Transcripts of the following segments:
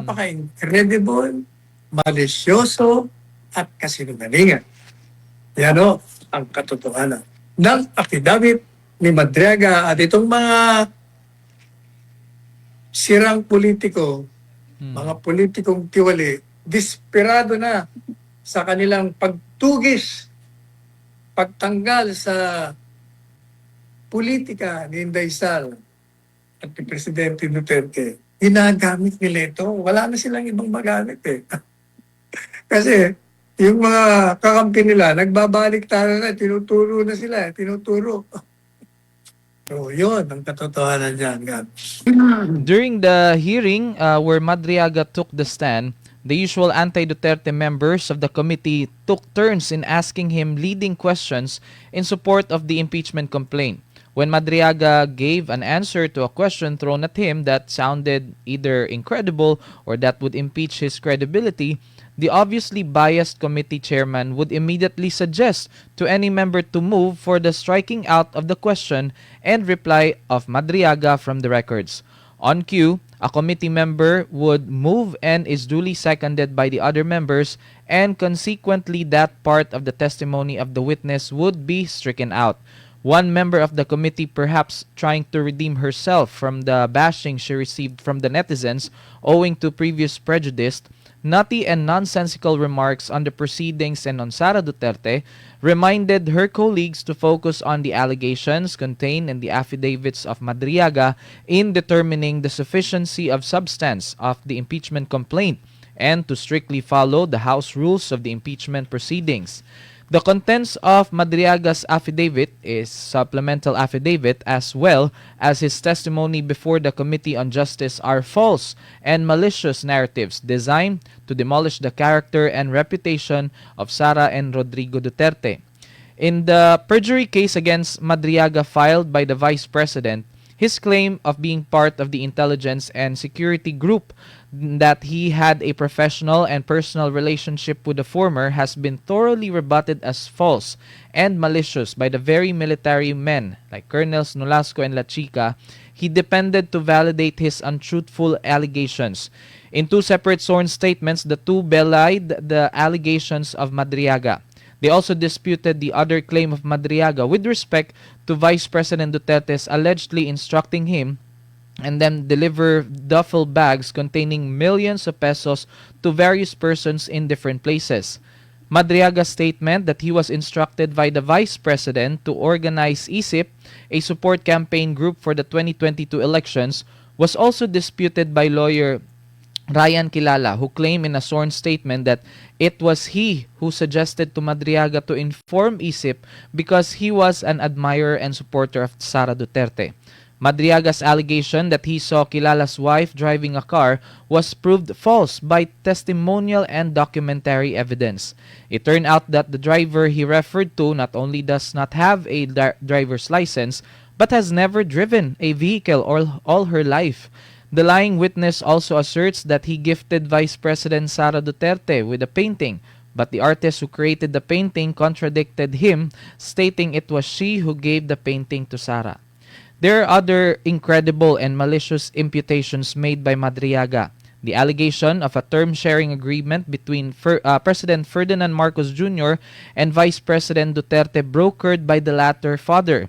napaka-incredible, malisyoso, at kasinungalingan. Yan o, ang katotohanan ng affidavit ni Madriaga at itong mga sirang politiko, mga politikong tiwali, desperado na sa kanilang pagtugis, pagtanggal sa politika ni Inday Sal at ni Presidente Duterte. Ginagamit nila ito. Wala na silang ibang magamit eh. Kasi yung mga kakampi nila, nagbabalik tayo na, tinuturo na sila, tinuturo. So, yun ang katotohanan dyan, God. During the hearing where Madriaga took the stand, the usual anti-Duterte members of the committee took turns in asking him leading questions in support of the impeachment complaint. When Madriaga gave an answer to a question thrown at him that sounded either incredible or that would impeach his credibility, the obviously biased committee chairman would immediately suggest to any member to move for the striking out of the question and reply of Madriaga from the records. On cue, a committee member would move and is duly seconded by the other members, and consequently that part of the testimony of the witness would be stricken out. One member of the committee, perhaps trying to redeem herself from the bashing she received from the netizens owing to previous prejudice, nutty and nonsensical remarks on the proceedings and on Sara Duterte, reminded her colleagues to focus on the allegations contained in the affidavits of Madriaga in determining the sufficiency of substance of the impeachment complaint and to strictly follow the House rules of the impeachment proceedings. The contents of Madriaga's affidavit is supplemental affidavit as well as his testimony before the Committee on Justice are false and malicious narratives designed to demolish the character and reputation of Sara and Rodrigo Duterte. In the perjury case against Madriaga filed by the Vice President, his claim of being part of the intelligence and security group that he had a professional and personal relationship with the former has been thoroughly rebutted as false and malicious by the very military men like Colonels Nolasco and La Chica he depended to validate his untruthful allegations. In two separate sworn statements, the two belied the allegations of Madriaga. They also disputed the other claim of Madriaga with respect to Vice President Duterte's allegedly instructing him and then deliver duffel bags containing millions of pesos to various persons in different places. Madriaga's statement that he was instructed by the Vice President to organize ISIP, a support campaign group for the 2022 elections, was also disputed by lawyer Ryan Kilala, who claimed in a sworn statement that it was he who suggested to Madriaga to inform ISIP because he was an admirer and supporter of Sara Duterte. Madriaga's allegation that he saw Kilala's wife driving a car was proved false by testimonial and documentary evidence. It turned out that the driver he referred to not only does not have a driver's license, but has never driven a vehicle all her life. The lying witness also asserts that he gifted Vice President Sara Duterte with a painting, but the artist who created the painting contradicted him, stating it was she who gave the painting to Sara. There are other incredible and malicious imputations made by Madriaga. The allegation of a term-sharing agreement between President Ferdinand Marcos Jr. and Vice President Duterte brokered by the latter father.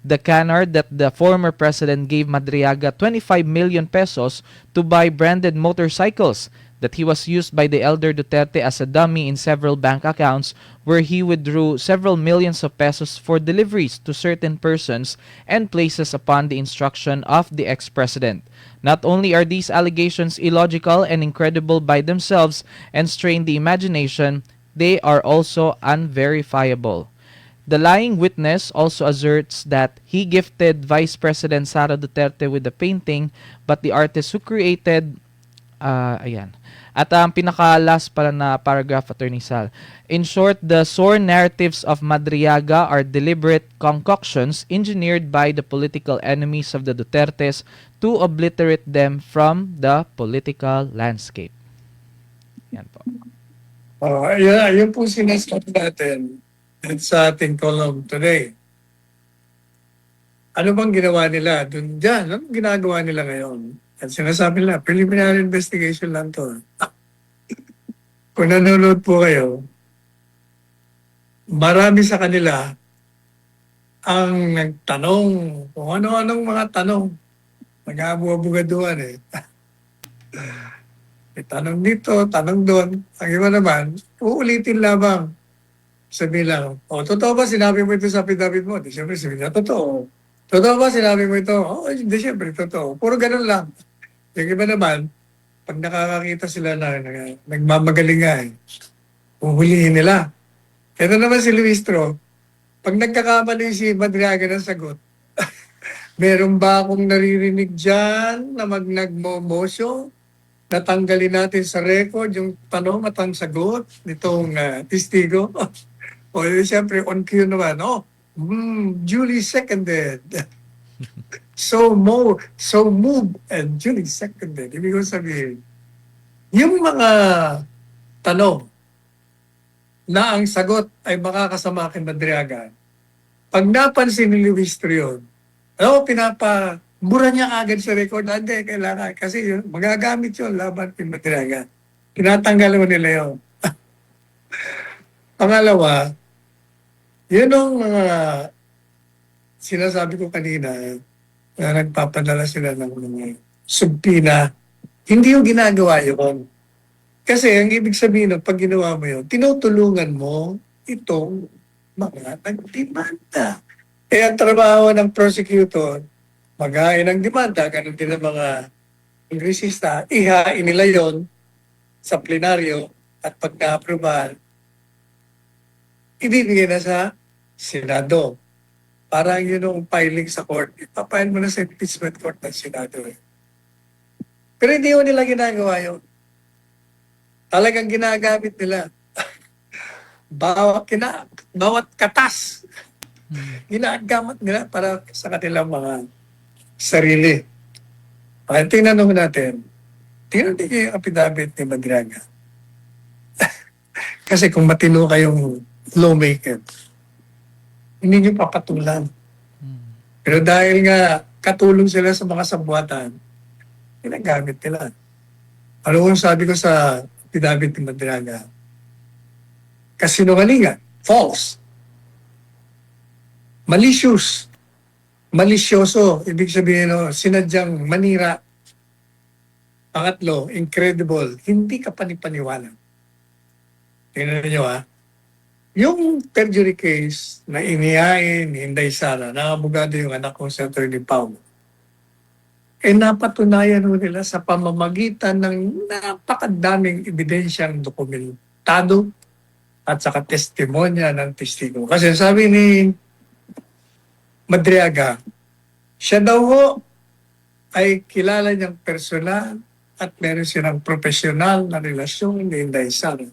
The canard that the former president gave Madriaga 25 million pesos to buy branded motorcycles, that he was used by the elder Duterte as a dummy in several bank accounts where he withdrew several millions of pesos for deliveries to certain persons and places upon the instruction of the ex-president. Not only are these allegations illogical and incredible by themselves and strain the imagination, they are also unverifiable. The lying witness also asserts that he gifted Vice President Sara Duterte with the painting, but the artist who created At ang pinaka-last pala na paragraph, Attorney Sal. In short, the sworn narratives of Madriaga are deliberate concoctions engineered by the political enemies of the Dutertes to obliterate them from the political landscape. Yan po. Yun po sinasabi natin sa ating column today. Ano bang ginawa nila dun dyan? Anong ginagawa nila ngayon? At sinasabi nila, preliminary investigation lang to. Kung nanonood po kayo, marami sa kanila ang nagtanong kung ano-anong mga tanong. Nag-aabu-abugaduhan eh. May tanong dito, tanong doon. Ang iba naman, uulitin lamang. Sabi lang, totoo ba sinabi mo ito sa affidavit mo? Di siyempre, sabi niya, totoo. Totoo ba sinabi mo ito? Di siyempre, totoo. Puro ganun lang. Yung iba naman, pag nakakakita sila na nagmamagaling nga eh, huhulihin nila. Ito naman si Luistro, pag nagkakamali si Madriaga ng sagot, meron ba akong naririnig dyan na nagmo-motion? Natanggalin natin sa record yung tanong at ang sagot nitong testigo. Siyempre, on cue naman, duly seconded. So moved and duly seconded. Ibig ko sabihin, yung mga tanong na ang sagot ay makakasama kay Madriaga, pag napansin ni Luis Trion, mura niya agad sa record. Hindi, kailangan. Kasi yun, magagamit yun laban kay Madriaga. Tinatanggal mo nila yun. Pangalawa, yun ang mga sinasabi ko kanina na nagpapadala sila ng mga subpina. Hindi yung ginagawa yun. Kasi ang ibig sabihin pag ginawa mo yun, tinutulungan mo itong mga nagdemanda. Ang trabaho ng prosecutor, maghain ng demanda, ganun din ang mga kongresista, ihain nila yon sa plenaryo at pag na-aprobahan, ibibigay na sa Senado. Parang yun ang filing sa court. Ipapile mo na sa impeachment court ng Senado. Pero hindi mo nila ginagawa yun. Talagang ginagamit nila. bawat katas, ginagamit nila para sa kanilang mga sarili. Tingnan natin. Tingnan din yung affidavit ni Madriaga. Kasi kung matino kayong lawmaker, hindi nyo papatulan. Pero dahil nga katulong sila sa mga sabuatan, ginagamit nila. Ano kung sabi ko sa affidavit ni Madriaga? Kasinungalingan, false. Malicious, malisyoso, ibig sabihin, sinadyang manira. Pangatlo, incredible, hindi ka panipaniwala. Tingnan niyo yung perjury case na inihain ni Inday Sara, na abogado yung anak ko sa Atty. Paulo, napatunayan nila sa pamamagitan ng napakadaming ebidensyang dokumentado at saka testimonya ng testigo. Kasi sabi ni Madriaga, siya daw ho ay kilala niyang personal at meron silang profesional na relasyon ni Inday Sara.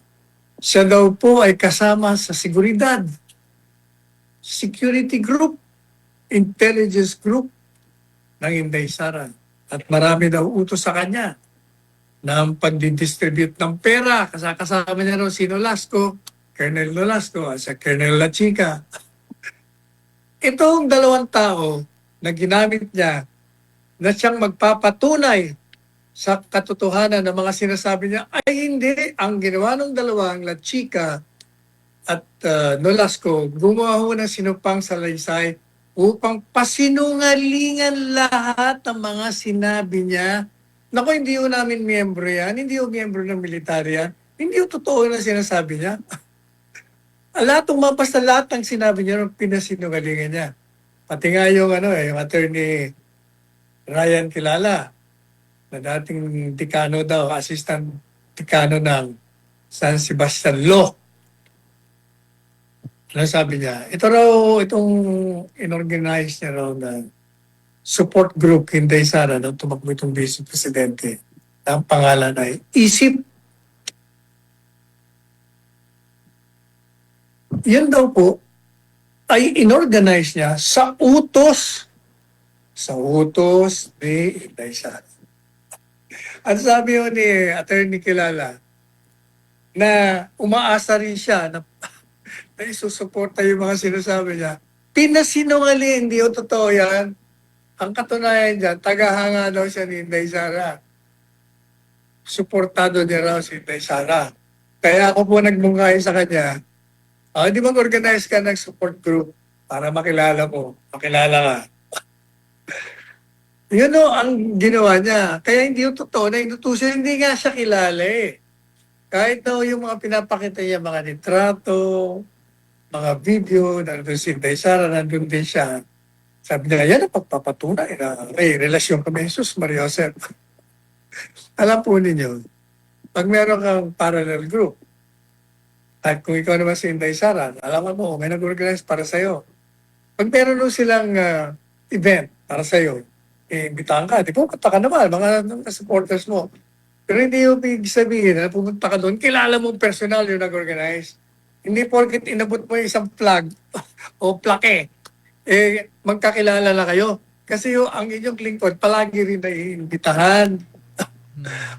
Siya daw po ay kasama sa seguridad, security group, intelligence group ng Inday Sara. At marami daw utos sa kanya na ang pag-distribute ng pera. Kasama niya rin si Nolasco, Colonel Nolasco, at sa Colonel La Chica. Itong dalawang tao na ginamit niya na siyang magpapatunay sa katotohanan ng mga sinasabi niya, ay hindi. Ang ginawa ng dalawang La Chica at Nolasco, gumawa ho ng sinupang salaysay upang pasinungalingan lahat ng mga sinabi niya. Naku, hindi ho namin miyembro yan, hindi ho miyembro ng militarya, hindi ho totoo na sinasabi niya. Lahat basta lahat ng sinabi niya, pinasinungalingan niya. Pati nga yung, yung attorney Ryan Kilala, na dating dekano daw, assistant dekano ng San Sebastian Law. Ano sabi niya? Itong inorganize niya raw na support group Inday Sara nang tumakbo itong vice presidente. Ang pangalan ay Isip. Yan daw po ay inorganize niya sa utos ni Inday Sara. At sabi yun ni Attorney Kilala na umaasa rin siya na isusuporta yung mga sinasabi niya. Pinasinungaling, hindi o totoo yan. Ang katunayan dyan, tagahanga daw siya ni Inday Sara. Suportado niya raw si Inday Sara. Kaya ako po nagbungkay sa kanya, di ba organize ka ng support group para makilala mo, makilala ka. Yun o, ang ginawa niya. Kaya hindi yung totoo na inutusan, hindi nga siya kilala eh. Kahit na yung mga pinapakita niya, mga litrato, mga video, nandun si Inday Sara, nandun din siya. Sabi niya, yan ang pagpapatunay na may relasyon kami, Jesus Maria Joseph. Alam po ninyo, pag meron kang parallel group, at kung ikaw naman si Inday Sara, alam mo, may nag-organize para sa'yo. Pag meron nun silang event para sa'yo, imbitahan ka, di pupunta ka naman, mga supporters mo. Pero hindi yung big sabihin na pupunta ka doon, kilala mo personal yung nag-organize. Hindi porket inabot mo yung isang flag o plake, magkakilala na kayo. Kasi yung, ang inyong lingkod, palagi rin naiimbitahan.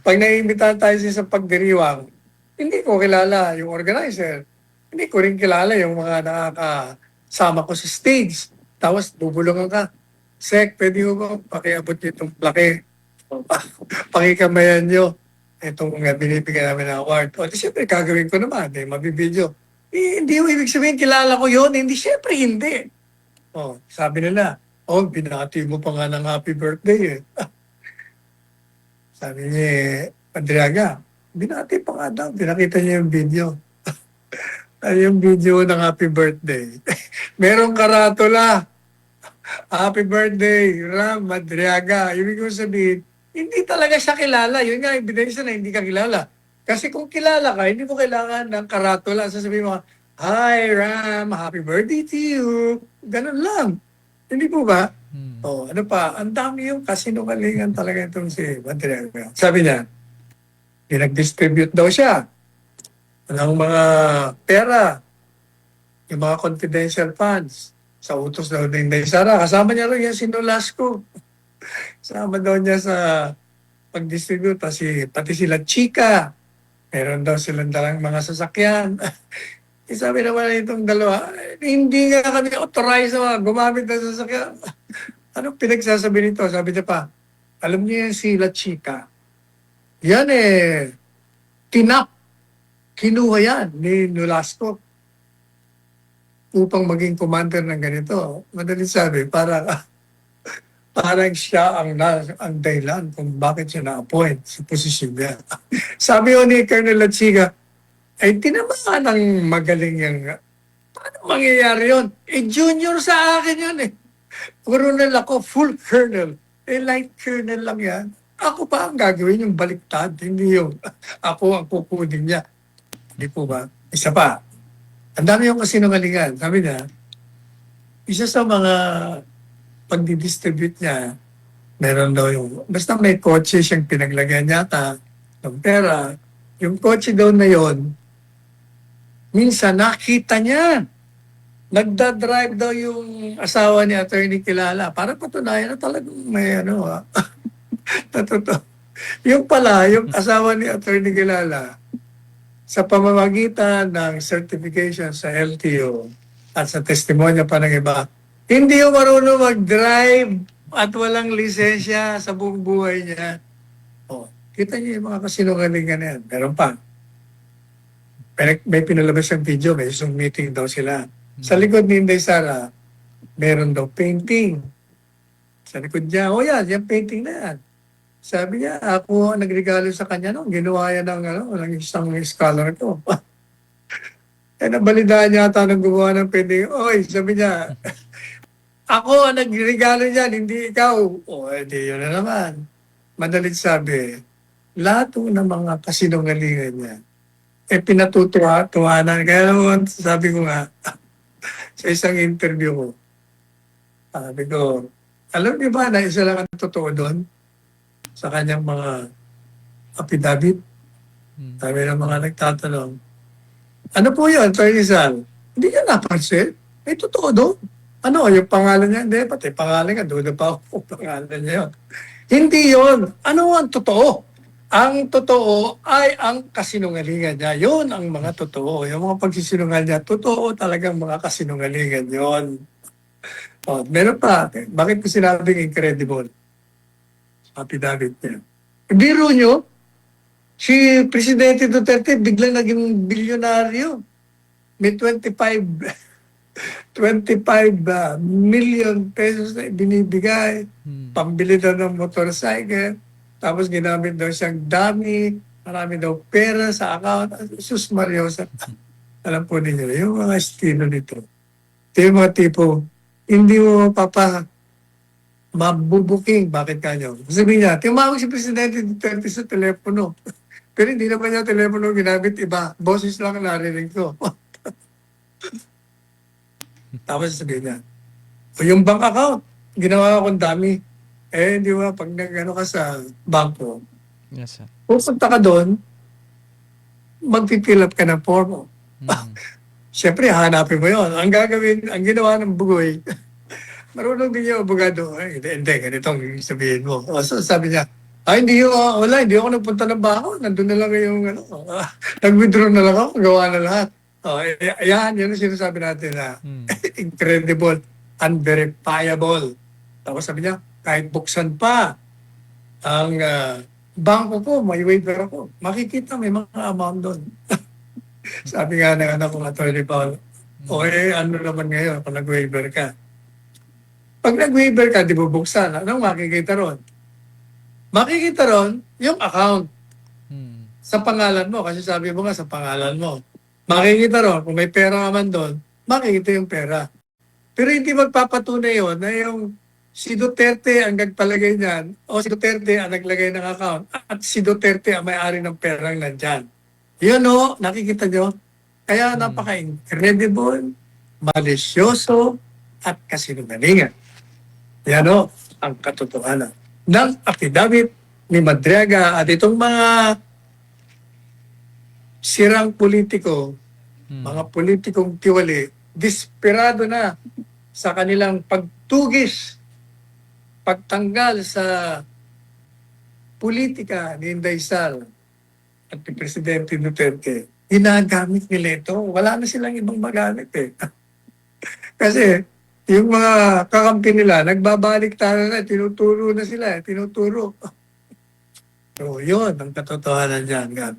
Pag naiimbitahan tayo sa isang pagdiriwang, hindi ko kilala yung organizer. Hindi ko rin kilala yung mga nakakasama ko sa stage. Tapos bubulungan ka. Sek, pwede ko pakiabot niyo itong plake. Pakikamayan nyo. Itong binibigyan namin ng award. O, di syempre, gagawin ko naman. Mabibidyo. Hindi yung ibig sabihin, kilala ko yun. Hindi, syempre, hindi. O, sabi nila, binati mo pa nga ng happy birthday eh. Sabi niya, Adriaga, binati pa nga daw. Pinakita niya yung video. Yung video ng happy birthday. Merong karatula. Happy birthday, Ram Madriaga. Ibig ko sabihin, hindi talaga siya kilala. Yun nga, ebidensya na hindi ka kilala. Kasi kung kilala ka, hindi mo kailangan ng karatula. Sasabihin mo, hi Ram, happy birthday to you. Ganun lang. Hindi po ba? Ano pa? Ang dami yung kasinungalingan talaga itong si Madriaga. Sabi niya, pinag-distribute daw siya ng mga pera, yung mga confidential funds sa utos daw ng Inday Sara. Kasama niya rin yan si Nolasco. Kasama daw niya sa pag-distribute. Pati sila Chika. Meron daw silang dalang mga sasakyan. Sabi naman itong dalawa, hindi nga kami authorized na gumamit ng sasakyan. Anong pinagsasabi nito? Sabi niya pa, alam niyo yan sila Chika. Yan kinuha yan ni Nolasco upang maging commander ng ganito. Madaling sabi, parang siya ang dahilan kung bakit siya na-appoint sa posisyon niya. Sabi ko ni Colonel Lachiga, ay tinamaan ng magaling yung, paano mangyayari yun? Junior sa akin yun eh. Colonel ako, full colonel. Light colonel lang yan. Ako pa ang gagawin yung baliktad, hindi yung ako ang kukunin niya. Hindi po ba? Isa pa. Ang dami yung kasinungalingan. Sabi niya, isa sa mga pagdidistribute niya, meron daw yung, basta may kotse siyang pinaglagyan yata ng pera. Yung kotse daw na yon, minsan nakita niya. Nagdadrive daw yung asawa ni Attorney Kilala para patunayan na talagang may Totoo. Yung pala, yung asawa ni Attorney Kilala, sa pamamagitan ng certification sa LTO at sa testimonya pa ng iba, hindi yung marunong mag-drive at walang lisensya sa buong buhay niya. Kita niyo yung mga kasinungalingan na yan. Meron pa. May pinalabas yung video, may Zoom meeting daw sila. Sa likod ni Inday Sara, meron daw painting. Sa likod niya, yan painting na yan. Sabi niya, ako ang nagregalo sa kanya nung ginawa yan ng isang scholar ko. Nabalidaan niya ata nang gumawa ng painting. Sabi niya, ako ang nagregalo niyan, hindi ikaw. Di yun na naman. Madalit sabi, lahat ng mga kasinungalingan niya, pinatutuwa-tuwanan. Kaya naman, sabi ko nga, sa isang interview ko, sabi ko, alam niyo ba na isa lang ang totoo doon? Sa kanyang mga affidavit. Sabi ng mga nagtatanong, ano po yun, Attorney Sal? Hindi niya napansin. Totoo doon. Ano, yung pangalan niya? Hindi, pati pangalan niya. Doon pa ako pangalan niya yun. Hindi yun. Ano ang totoo? Ang totoo ay ang kasinungalingan niya. Yun ang mga totoo. Yung mga pagsisinungal niya, totoo talagang mga kasinungalingan yun. Oh, meron pa. Bakit ko sinabing incredible? Affidavit niya. Biro nyo, si Presidente Duterte biglang naging bilyonaryo. May 25 million pesos na binibigay. Pambili daw ng motorcycle. Tapos ginamit daw siyang dami. Marami daw pera sa account. Sus Mariosa. Alam po ninyo, yung mga estilo nito. Ito yung mga tipo, hindi mo mabubuking. Bakit kanyo? Sabihin niya, tumawag si Presidente Duterte sa telepono. Pero hindi naman niya telepono ginamit iba. Boses lang ang narinig ko. Tapos sabihin niya, o yung bank account, ginawa akong dami. Eh, di ba, pag nag-ano ka sa banko, Yes, sir. pupunta ka doon, mag-fill up ka ng form. Siyempre, hanapin mo yon. Ang gagawin, ang ginawa ng bugoy, marunong din yung abogado. Ay, hindi, ganitong sabihin mo. O, so, sabi niya, ay, hindi ako nagpunta ng bako. Nandun na lang yung, nag-withdraw na lang ako, gawa na lahat. O, yan ang sinasabi natin na incredible, unverifiable. Tapos sabi niya, kahit buksan pa ang bangko ko, may waiver ako. Makikita, may mga amount doon. Sabi nga ng anak ko, Atty. Paul, ano naman ngayon kung nag-waiver ka? Pag nag-waiver ka, di bubuksan, anong makikita ron? Makikita ron yung account sa pangalan mo. Kasi sabi mo nga, sa pangalan mo. Makikita ron, kung may pera ka man doon, makikita yung pera. Pero hindi magpapatunay yun na yung si Duterte ang nagpalagay niyan o si Duterte ang naglagay ng account at si Duterte ang may-ari ng perang nandyan. Yun o, nakikita nyo? Kaya napaka-incredible, malisyoso, at kasinungalingan. Yan o, ang katotohanan ng affidavit ni Madriaga at itong mga sirang politiko, mga politikong tiwali, desperado na sa kanilang pagtugis, pagtanggal sa politika ni Inday Sal at ni Presidente Duterte. Ginagamit nila ito. Wala na silang ibang magamit eh. Kasi yung mga kakampi nila, nagbabalik tayo na, tinuturo na sila, tinuturo. So, yun ang katotohanan dyan, God.